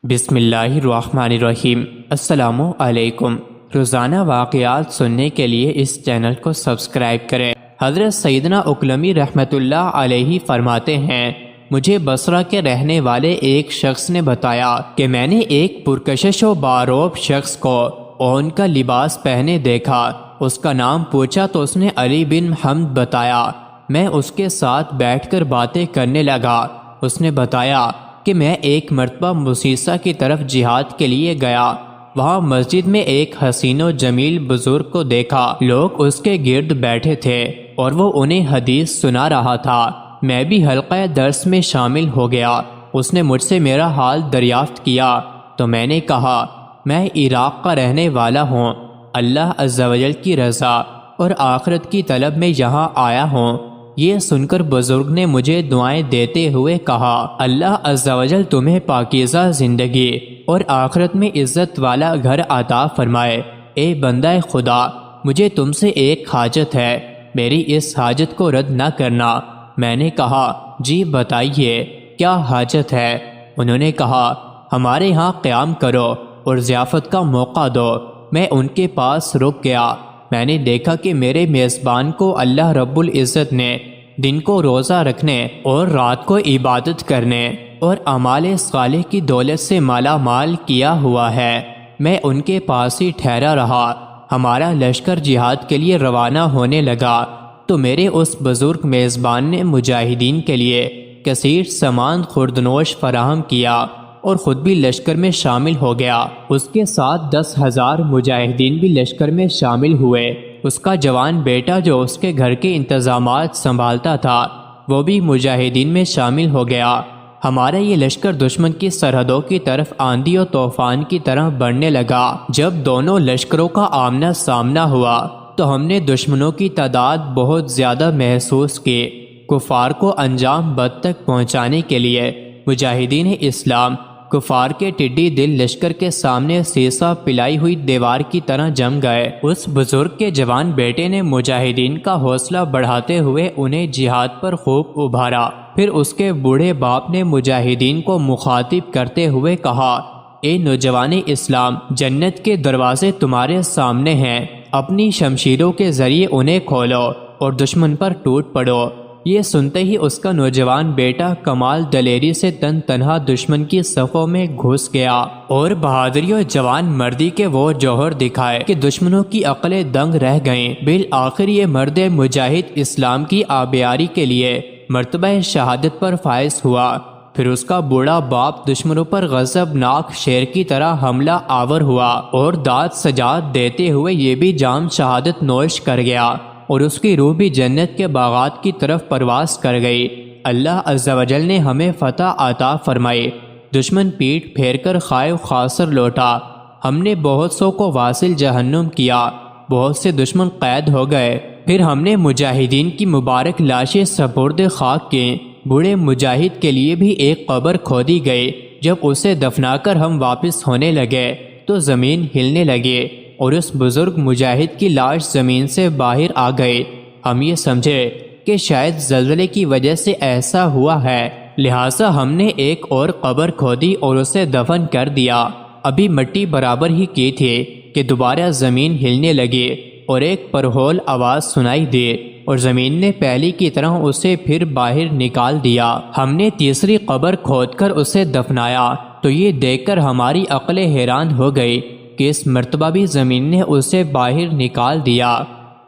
بسم اللہ الرحمن الرحیم۔ السلام علیکم۔ روزانہ واقعات سننے کے لیے اس چینل کو سبسکرائب کریں۔ حضرت سیدنا اکلمی رحمۃ اللہ علیہ فرماتے ہیں، مجھے بصرہ کے رہنے والے ایک شخص نے بتایا کہ میں نے ایک پرکشش و باروب شخص کو اون کا لباس پہنے دیکھا۔ اس کا نام پوچھا تو اس نے علی بن حمد بتایا۔ میں اس کے ساتھ بیٹھ کر باتیں کرنے لگا۔ اس نے بتایا کہ میں ایک مرتبہ موسیسا کی طرف جہاد کے لیے گیا۔ وہاں مسجد میں ایک حسین و جمیل بزرگ کو دیکھا۔ لوگ اس کے گرد بیٹھے تھے اور وہ انہیں حدیث سنا رہا تھا۔ میں بھی حلقہ درس میں شامل ہو گیا۔ اس نے مجھ سے میرا حال دریافت کیا تو میں نے کہا، میں عراق کا رہنے والا ہوں۔ اللہ عز و جل کی رضا اور آخرت کی طلب میں یہاں آیا ہوں۔ یہ سن کر بزرگ نے مجھے دعائیں دیتے ہوئے کہا، اللہ عز و جل تمہیں پاکیزہ زندگی اور آخرت میں عزت والا گھر عطا فرمائے۔ اے بندہ خدا، مجھے تم سے ایک حاجت ہے، میری اس حاجت کو رد نہ کرنا۔ میں نے کہا، جی بتائیے کیا حاجت ہے؟ انہوں نے کہا، ہمارے ہاں قیام کرو اور ضیافت کا موقع دو۔ میں ان کے پاس رک گیا۔ میں نے دیکھا کہ میرے میزبان کو اللہ رب العزت نے دن کو روزہ رکھنے اور رات کو عبادت کرنے اور اعمال صالح کی دولت سے مالا مال کیا ہوا ہے۔ میں ان کے پاس ہی ٹھہرا رہا۔ ہمارا لشکر جہاد کے لیے روانہ ہونے لگا تو میرے اس بزرگ میزبان نے مجاہدین کے لیے کثیر سامان خوردنوش فراہم کیا اور خود بھی لشکر میں شامل ہو گیا۔ اس کے ساتھ 10,000 مجاہدین بھی لشکر میں شامل ہوئے۔ اس کا جوان بیٹا جو اس کے گھر کے انتظامات سنبھالتا تھا وہ بھی مجاہدین میں شامل ہو گیا۔ ہمارا یہ لشکر دشمن کی سرحدوں کی طرف آندھی و طوفان کی طرح بڑھنے لگا۔ جب دونوں لشکروں کا آمنا سامنا ہوا تو ہم نے دشمنوں کی تعداد بہت زیادہ محسوس کی۔ کفار کو انجام بد تک پہنچانے کے لیے مجاہدین اسلام کفار کے ٹڈی دل لشکر کے سامنے سیسا پلائی ہوئی دیوار کی طرح جم گئے۔ اس بزرگ کے جوان بیٹے نے مجاہدین کا حوصلہ بڑھاتے ہوئے انہیں جہاد پر خوب ابھارا۔ پھر اس کے بوڑھے باپ نے مجاہدین کو مخاطب کرتے ہوئے کہا، اے نوجوان اسلام، جنت کے دروازے تمہارے سامنے ہیں، اپنی شمشیروں کے ذریعے انہیں کھولو اور دشمن پر ٹوٹ پڑو۔ یہ سنتے ہی اس کا نوجوان بیٹا کمال دلیری سے تنہا دشمن کی صفوں میں گھس گیا اور بہادری و جوان مردی کے وہ جوہر دکھائے کہ دشمنوں کی عقلیں دنگ رہ گئیں۔ بالآخر یہ مرد مجاہد اسلام کی آبیاری کے لیے مرتبہ شہادت پر فائز ہوا۔ پھر اس کا بوڑھا باپ دشمنوں پر غضبناک شیر کی طرح حملہ آور ہوا اور داد سجاد دیتے ہوئے یہ بھی جام شہادت نوش کر گیا اور اس کی روح بھی جنت کے باغات کی طرف پرواز کر گئی۔ اللہ عز و جل نے ہمیں فتح عطا فرمائی۔ دشمن پیٹ پھیر کر خائف خاسر لوٹا۔ ہم نے بہت سو کو واصل جہنم کیا، بہت سے دشمن قید ہو گئے۔ پھر ہم نے مجاہدین کی مبارک لاشیں سپرد خاک کی۔ بوڑھے مجاہد کے لیے بھی ایک قبر کھودی گئی۔ جب اسے دفنا کر ہم واپس ہونے لگے تو زمین ہلنے لگی اور اس بزرگ مجاہد کی لاش زمین سے باہر آ گئی۔ ہم یہ سمجھے کہ شاید زلزلے کی وجہ سے ایسا ہوا ہے، لہٰذا ہم نے ایک اور قبر کھودی اور اسے دفن کر دیا۔ ابھی مٹی برابر ہی کی تھی کہ دوبارہ زمین ہلنے لگی اور ایک پرہول آواز سنائی دی اور زمین نے پہلی کی طرح اسے پھر باہر نکال دیا۔ ہم نے تیسری قبر کھود کر اسے دفنایا تو یہ دیکھ کر ہماری عقلیں حیران ہو گئی کہ اس مرتبہ بھی زمین نے اسے باہر نکال دیا۔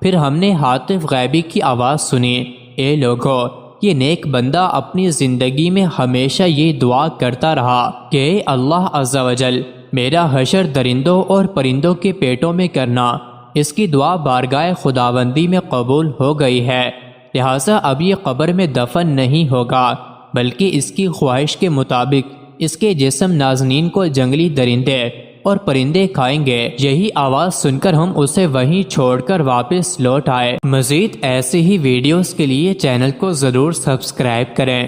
پھر ہم نے ہاتف غیبی کی آواز سنی، اے لوگو، یہ نیک بندہ اپنی زندگی میں ہمیشہ یہ دعا کرتا رہا کہ اے اللہ عز و جل، میرا حشر درندوں اور پرندوں کے پیٹوں میں کرنا۔ اس کی دعا بارگاہ خداوندی میں قبول ہو گئی ہے، لہٰذا اب یہ قبر میں دفن نہیں ہوگا، بلکہ اس کی خواہش کے مطابق اس کے جسم نازنین کو جنگلی درندے اور پرندے کھائیں گے۔ یہی آواز سن کر ہم اسے وہیں چھوڑ کر واپس لوٹ آئے۔ مزید ایسی ہی ویڈیوز کے لیے چینل کو ضرور سبسکرائب کریں۔